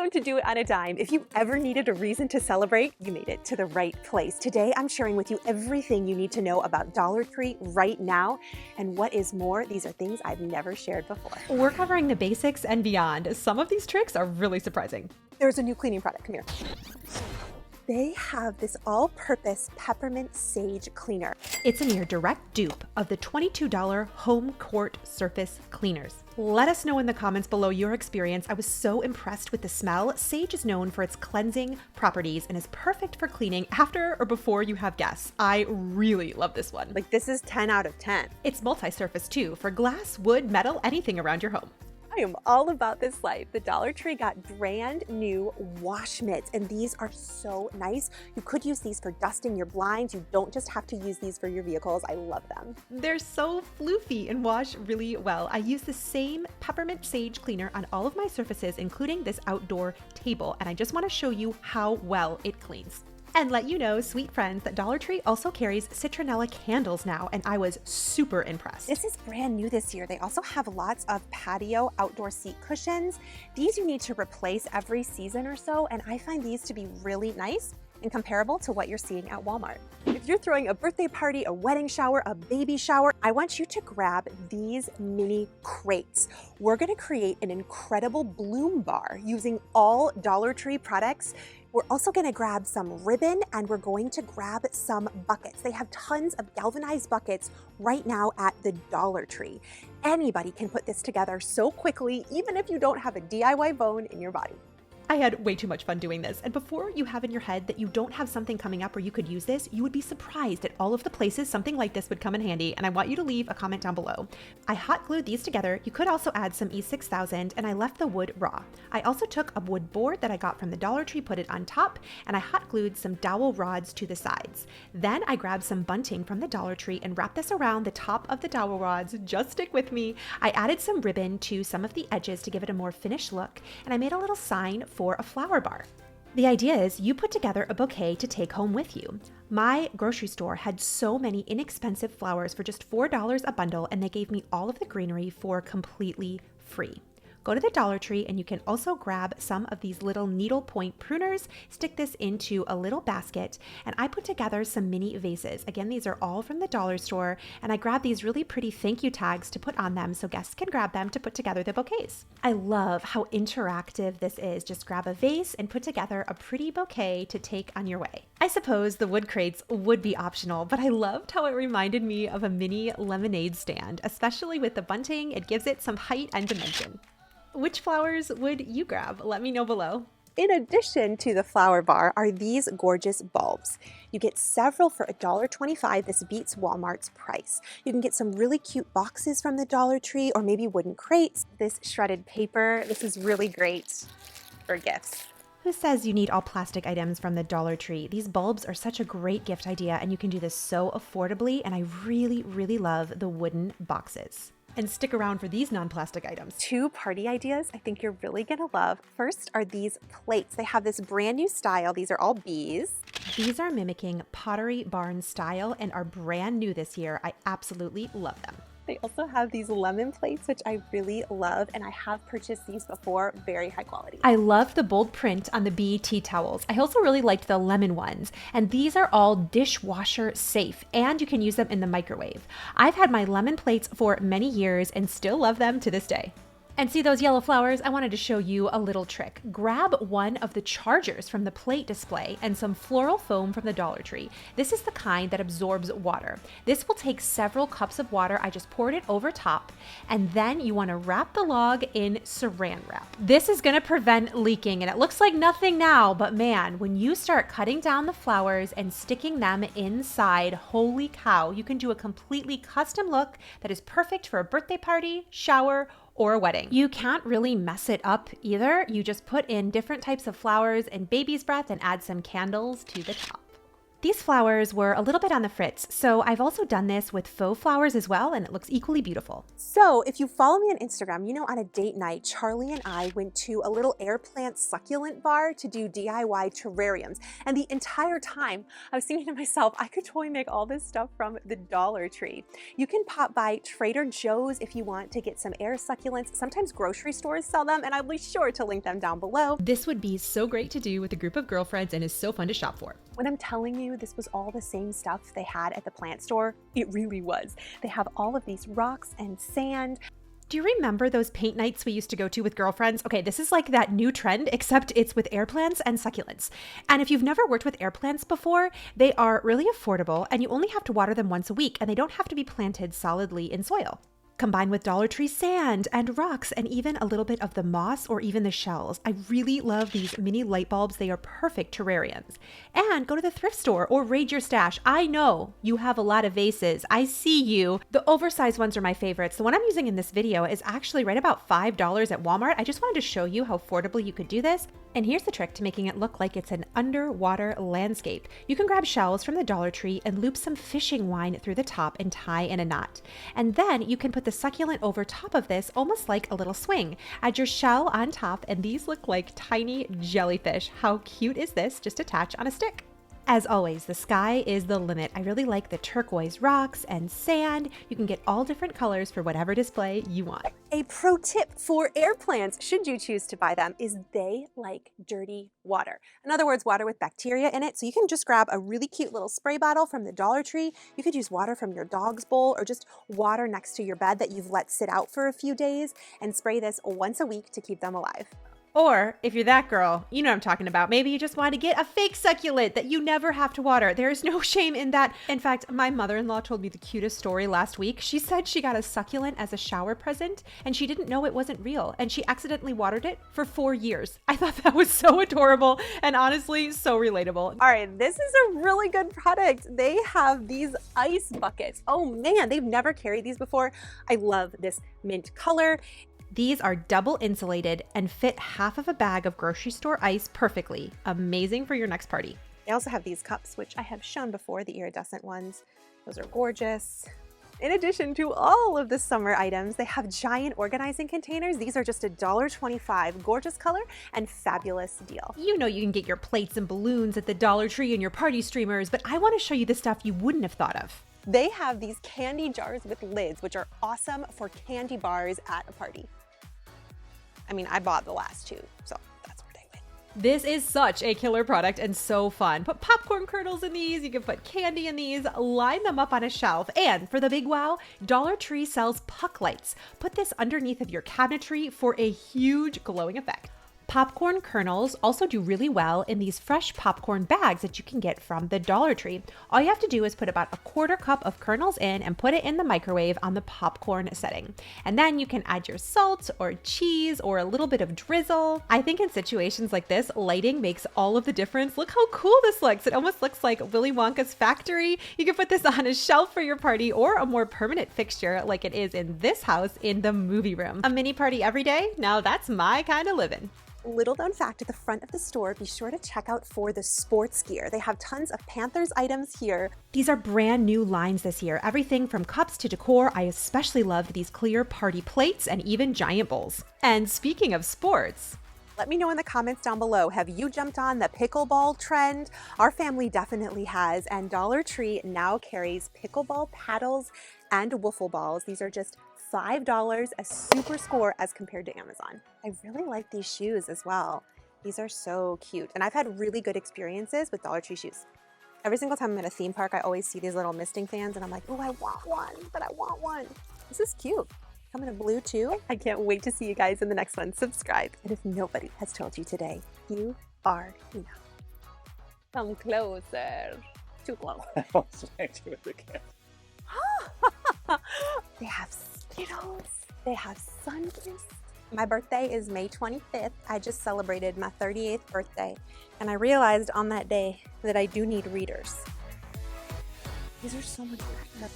Welcome to Do It on a Dime. If you ever needed a reason to celebrate, you made it to the right place. Today, I'm sharing with you everything you need to know about Dollar Tree right now. And what is more, these are things I've never shared before. We're covering the basics and beyond. Some of these tricks are really surprising. There's a new cleaning product. Come here. They have this all-purpose peppermint sage cleaner. It's a near direct dupe of the $22 home court surface cleaners. Let us know in the comments below your experience. I was so impressed with the smell. Sage is known for its cleansing properties and is perfect for cleaning after or before you have guests. I really love this one. Like, this is 10 out of 10. It's multi-surface too, for glass, wood, metal, anything around your home. I am all about this life. The Dollar Tree got brand new wash mitts, and these are so nice. You could use these for dusting your blinds. You don't just have to use these for your vehicles. I love them. They're so floofy and wash really well. I use the same peppermint sage cleaner on all of my surfaces, including this outdoor table, and I just want to show you how well it cleans. And let you know, sweet friends, that Dollar Tree also carries citronella candles now, and I was super impressed. This is brand new this year. They also have lots of patio outdoor seat cushions. These you need to replace every season or so, and I find these to be really nice and comparable to what you're seeing at Walmart. If you're throwing a birthday party, a wedding shower, a baby shower, I want you to grab these mini crates. We're gonna create an incredible bloom bar using all Dollar Tree products. We're also gonna grab some ribbon, and we're going to grab some buckets. They have tons of galvanized buckets right now at the Dollar Tree. Anybody can put this together so quickly, even if you don't have a DIY bone in your body. I had way too much fun doing this, and before you have in your head that you don't have something coming up where you could use this, you would be surprised at all of the places something like this would come in handy, and I want you to leave a comment down below. I hot glued these together. You could also add some E6000, and I left the wood raw. I also took a wood board that I got from the Dollar Tree, put it on top, and I hot glued some dowel rods to the sides. Then I grabbed some bunting from the Dollar Tree and wrapped this around the top of the dowel rods. Just stick with me. I added some ribbon to some of the edges to give it a more finished look, and I made a little sign for a flower bar. The idea is you put together a bouquet to take home with you. My grocery store had so many inexpensive flowers for just $4 a bundle, and they gave me all of the greenery for completely free. Go to the Dollar Tree, and you can also grab some of these little needlepoint pruners, stick this into a little basket, and I put together some mini vases. Again, these are all from the dollar store, and I grabbed these really pretty thank you tags to put on them so guests can grab them to put together the bouquets. I love how interactive this is. Just grab a vase and put together a pretty bouquet to take on your way. I suppose the wood crates would be optional, but I loved how it reminded me of a mini lemonade stand, especially with the bunting. It gives it some height and dimension. Which flowers would you grab? Let me know below. In addition to the flower bar are these gorgeous bulbs. You get several for $1.25. This beats Walmart's price. You can get some really cute boxes from the Dollar Tree, or maybe wooden crates. This shredded paper, this is really great for gifts. Who says you need all plastic items from the Dollar Tree? These bulbs are such a great gift idea, and you can do this so affordably, and I really, really love the wooden boxes. And stick around for these non-plastic items. Two party ideas I think you're really gonna love. First are these plates. They have this brand new style. These are all bees. These are mimicking Pottery Barn style and are brand new this year. I absolutely love them. They also have these lemon plates, which I really love, and I have purchased these before. Very high quality. I love the bold print on the bee tea towels. I also really liked the lemon ones, and these are all dishwasher safe, and you can use them in the microwave. I've had my lemon plates for many years and still love them to this day. And see those yellow flowers? I wanted to show you a little trick. Grab one of the chargers from the plate display and some floral foam from the Dollar Tree. This is the kind that absorbs water. This will take several cups of water. I just poured it over top, and then you want to wrap the log in saran wrap. This is going to prevent leaking, and it looks like nothing now, but man, when you start cutting down the flowers and sticking them inside, holy cow, you can do a completely custom look that is perfect for a birthday party, shower, or a wedding. You can't really mess it up either. You just put in different types of flowers and baby's breath and add some candles to the top. These flowers were a little bit on the fritz, so I've also done this with faux flowers as well, and it looks equally beautiful. So if you follow me on Instagram, you know on a date night, Charlie and I went to a little air plant succulent bar to do DIY terrariums. And the entire time I was thinking to myself, I could totally make all this stuff from the Dollar Tree. You can pop by Trader Joe's if you want to get some air succulents. Sometimes grocery stores sell them, and I'll be sure to link them down below. This would be so great to do with a group of girlfriends and is so fun to shop for. When I'm telling you this was all the same stuff they had at the plant store, it really was. They have all of these rocks and sand. Do you remember those paint nights we used to go to with girlfriends? Okay, this is like that new trend, except it's with air plants and succulents. And if you've never worked with air plants before, they are really affordable and you only have to water them once a week and they don't have to be planted solidly in soil. Combined with Dollar Tree sand and rocks and even a little bit of the moss or even the shells. I really love these mini light bulbs. They are perfect terrariums. And go to the thrift store or raid your stash. I know you have a lot of vases. I see you. The oversized ones are my favorites. The one I'm using in this video is actually right about $5 at Walmart. I just wanted to show you how affordably you could do this. And here's the trick to making it look like it's an underwater landscape. You can grab shells from the Dollar Tree and loop some fishing line through the top and tie in a knot. And then you can put the succulent over top of this almost like a little swing. Add your shell on top and these look like tiny jellyfish. How cute is this? Just attach on a stick. As always, the sky is the limit. I really like the turquoise rocks and sand. You can get all different colors for whatever display you want. A pro tip for air plants, should you choose to buy them, is they like dirty water. In other words, water with bacteria in it. So you can just grab a really cute little spray bottle from the Dollar Tree. You could use water from your dog's bowl or just water next to your bed that you've let sit out for a few days and spray this once a week to keep them alive. Or if you're that girl, you know what I'm talking about. Maybe you just want to get a fake succulent that you never have to water. There is no shame in that. In fact, my mother-in-law told me the cutest story last week. She said she got a succulent as a shower present and she didn't know it wasn't real and she accidentally watered it for 4 years. I thought that was so adorable and honestly so relatable. All right, this is a really good product. They have these ice buckets. Oh man, they've never carried these before. I love this mint color. These are double insulated and fit half of a bag of grocery store ice perfectly. Amazing for your next party. They also have these cups, which I have shown before, the iridescent ones. Those are gorgeous. In addition to all of the summer items, they have giant organizing containers. These are just $1.25. Gorgeous color and fabulous deal. You know you can get your plates and balloons at the Dollar Tree and your party streamers, but I want to show you the stuff you wouldn't have thought of. They have these candy jars with lids, which are awesome for candy bars at a party. I mean, I bought the last two, so that's where they went. This is such a killer product and so fun. Put popcorn kernels in these, you can put candy in these, line them up on a shelf. And for the big wow, Dollar Tree sells puck lights. Put this underneath of your cabinetry for a huge glowing effect. Popcorn kernels also do really well in these fresh popcorn bags that you can get from the Dollar Tree. All you have to do is put about a 1/4 cup of kernels in and put it in the microwave on the popcorn setting. And then you can add your salt or cheese or a little bit of drizzle. I think in situations like this, lighting makes all of the difference. Look how cool this looks. It almost looks like Willy Wonka's factory. You can put this on a shelf for your party or a more permanent fixture like it is in this house in the movie room. A mini party every day? Now that's my kind of living. Little known fact, at the front of the store, be sure to check out for the sports gear. They have tons of Panthers items here. These are brand new lines this year. Everything from cups to decor. I especially loved these clear party plates and even giant bowls. And speaking of sports, let me know in the comments down below, have you jumped on the pickleball trend? Our family definitely has, and Dollar Tree now carries pickleball paddles and wiffle balls. These are just $5, a super score as compared to Amazon. I really like these shoes as well. These are so cute. And I've had really good experiences with Dollar Tree shoes. Every single time I'm at a theme park, I always see these little misting fans and I'm like, oh, I want one, but I want one. This is cute. Come in a blue too. I can't wait to see you guys in the next one. Subscribe. And if nobody has told you today, you are enough. Come closer. Too close. I was trying to with the cat. They have Skittles. They have Sunkist. My birthday is May 25th. I just celebrated my 38th birthday, and I realized on that day that I do need readers. These are so much better.